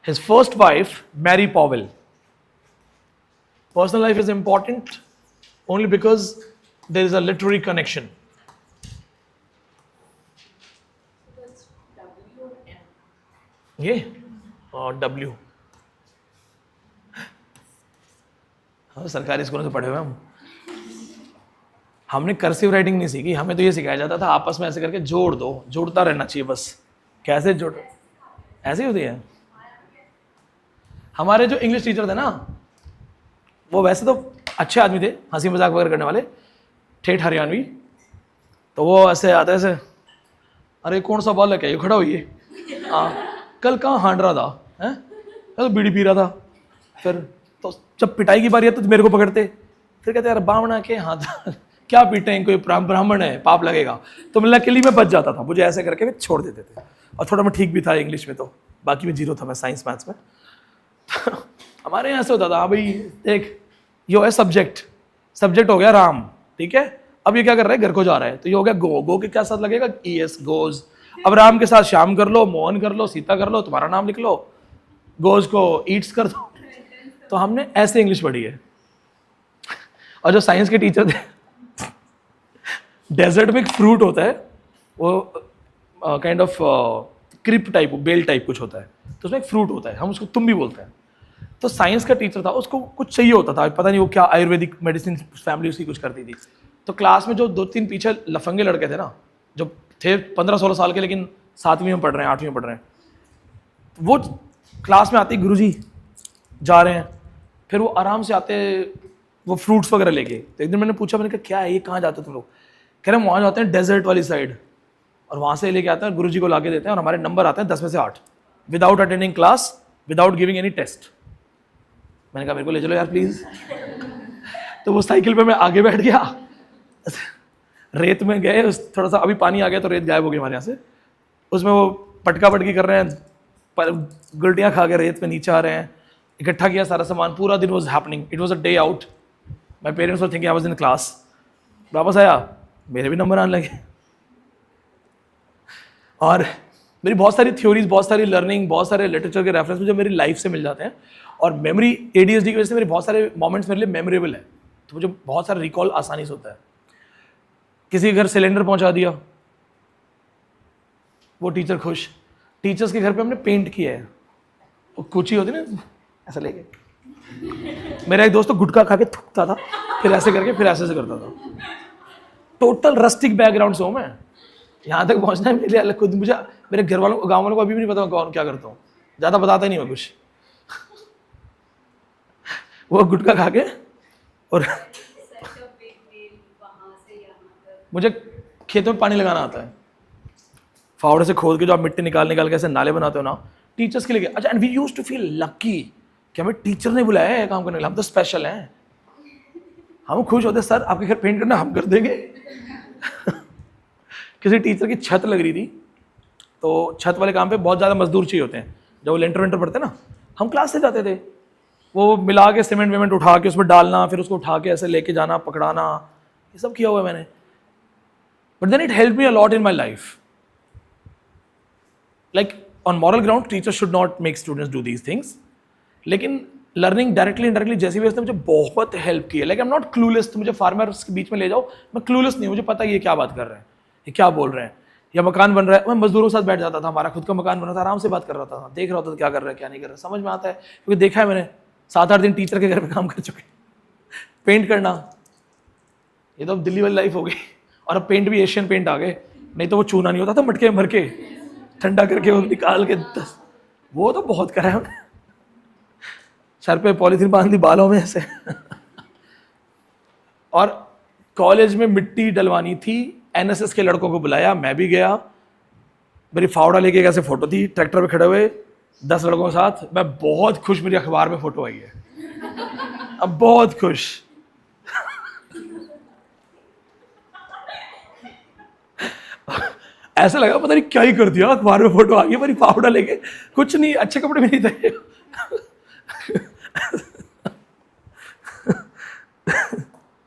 His first wife, Mary Powell. Personal life is important only because there is a literary connection. That's W or M? ये और W. हम सरकारी स्कूलों से पढ़े हुए हम. हमने कर्सिव राइटिंग नहीं सीखी. हमें तो ये सिखाया जाता था आपस में ऐसे करके जोड़ दो, जोड़ता रहना चाहिए बस. कैसे जोड़, ऐसे ही होती है. हमारे जो इंग्लिश टीचर थे ना, वो वैसे तो अच्छे आदमी थे, हंसी मजाक वगैरह करने वाले, ठेठ हरियाणवी. तो वो ऐसे आते ऐसे, अरे कौन सा बालक है ये खड़ा हुई. हाँ, कल कहाँ हांड रहा था, हैं तो बीड़ी पी रहा था. फिर तो जब पिटाई की बारी आती तो मेरे को पकड़ते. फिर कहते यार बावना के हाथ क्या पीटे हैं, कोई ब्राह्मण है पाप लगेगा. तो मैं लकीली में बच जाता था, मुझे ऐसे करके भी छोड़ देते थे. और थोड़ा मैं ठीक भी था इंग्लिश में, तो बाकी में जीरो था मैं साइंस मैथ्स में. हमारे यहाँ से होता था, हाँ भाई देख ये है सब्जेक्ट, सब्जेक्ट हो गया राम, ठीक है. अब ये क्या कर रहा है, घर को जा रहा है, तो ये हो गया गो. गो के क्या साथ लगेगा, ES गोज. अब राम के साथ श्याम कर लो, मोहन कर लो, सीता कर लो, तुम्हारा नाम लिख लो. गोज को ईट्स कर दो. तो हमने ऐसे इंग्लिश पढ़ी है. और जो साइंस के टीचर थे, डेजर्ट में एक फ्रूट होता है, वो काइंड ऑफ क्रिप टाइप, बेल टाइप कुछ होता है, तो उसमें एक फ्रूट होता है, हम उसको तुम भी बोलते हैं. तो साइंस का टीचर था, उसको कुछ चाहिए होता था, पता नहीं वो क्या आयुर्वेदिक मेडिसिन फैमिली उसकी कुछ करती थी. तो क्लास में जो 2-3 पीछे लफंगे लड़के थे ना, जो थे 15-16 साल के, लेकिन 7वीं में पढ़ रहे हैं, 8वीं में पढ़ रहे हैं, वो क्लास में आते गुरुजी जा रहे हैं, फिर वो आराम से आते वो फ्रूट्स वगैरह लेके. तो एक दिन मैंने पूछा, मैंने कहा क्या है ये, कहाँ जाते हो तुम लोग. कह रहे हैं वहाँ जाते हैं डेजर्ट वाली साइड, और वहाँ से लेके आते हैं, गुरुजी को लाके देते हैं, और हमारे नंबर आते हैं 10 में से 8 without attending class, without giving any test. मैंने कहा मेरे को ले चलो यार प्लीज. तो वो साइकिल पे मैं आगे बैठ गया, रेत में गए, थोड़ा सा अभी पानी आ गया तो रेत गायब हो गई हमारे यहाँ से. उसमें वो पटका पटकी कर रहे हैं, पर गुलटियाँ खा के रेत पे नीचे आ रहे हैं. इकट्ठा किया सारा सामान, पूरा दिन was happening. It was a day out. My parents were thinking I was in class. वापस आया, मेरे भी नंबर आने लगे. और मेरी बहुत सारी थ्योरीज, बहुत सारी लर्निंग, बहुत सारे लिटरेचर के रेफरेंस मुझे मेरी लाइफ से मिल जाते हैं. और मेमोरी ADHD की वजह से मेरे बहुत सारे मोमेंट्स मेरे लिए मेमोरेबल है, तो मुझे बहुत सारा रिकॉल आसानी से होता है. किसी के घर सिलेंडर पहुंचा दिया, वो टीचर खुश. टीचर्स के घर पे हमने पेंट किया है, वो कुची होती ना ऐसा लेके. मेरा एक दोस्त तो गुटखा खा के थूकता था, फिर ऐसे करके फिर ऐसे करता था. टोटल रस्टिक बैकग्राउंड से हूँ मैं. यहाँ तक पहुँचना है मेरे लिए अलग, खुद मुझे मेरे घर वालों गाँव वालों को अभी भी नहीं पता मैं कौन क्या करता हूँ. ज़्यादा बताता ही नहीं मैं कुछ. वो गुटखा खा के, और मुझे खेतों में पानी लगाना आता है. फावड़े से खोद के जो आप मिट्टी निकाल के ऐसे नाले बनाते हो ना, टीचर्स के लिए. अच्छा, and we used to feel lucky कि हमें टीचर ने बुलाया है काम करने के लिए, हम तो स्पेशल हैं. हम खुश होते, सर आपके घर पेंट करना हम कर देंगे. किसी टीचर की छत लग रही थी, तो छत वाले काम पे बहुत ज़्यादा मजदूर चाहिए होते हैं. जब वो लेंटर वेंटर पड़ते ना, हम क्लास से जाते थे, वो मिला के सीमेंट वेमेंट उठा के उसमें डालना, फिर उसको उठा के ऐसे लेके जाना, पकड़ाना, ये सब किया हुआ है मैंने. But then it help me a lot in my life. Like on moral ground teacher should not make students do these things, लेकिन लर्निंग डायरेक्टली इनडायरेक्टली जैसी भी उसने मुझे बहुत हेल्प की है. Like I am not clueless. तो मुझे फार्मर्स के बीच में ले जाओ, मैं क्लूलेस नहीं, मुझे पता है ये क्या बात कर रहे हैं, ये क्या बोल रहे हैं. या मकान बन रहा है, मैं मजदूरों के साथ बैठ जाता था, हमारा खुद का मकान बना था, आराम से बात कर रहा था, देख रहा था क्या कर रहा है क्या नहीं कर रहा, समझ में आता है, क्योंकि देखा है मैंने. 7-8 दिन टीचर के घर पे काम कर चुके. पेंट करना, ये तो अब दिल्ली वाली लाइफ हो गई. और अब पेंट भी एशियन पेंट आ गए, नहीं तो वो चूना नहीं होता था, मटके भर के ठंडा करके वो निकाल के 10, वो तो बहुत करा है. सर पे पॉलीथीन बांध दी बालों में ऐसे. और कॉलेज में मिट्टी डलवानी थी, NSS के लड़कों को बुलाया, मैं भी गया. मेरी फावड़ा लेके कैसे फोटो थी, ट्रैक्टर पे खड़े हुए 10 लड़कों के साथ. मैं बहुत खुश, मेरी अखबार में फोटो आई है, अब बहुत खुश. ऐसा लगा पता नहीं क्या ही कर दिया, अखबार में फोटो आ गई मेरी फावड़ा लेके. कुछ नहीं, अच्छे कपड़े में नहीं थे.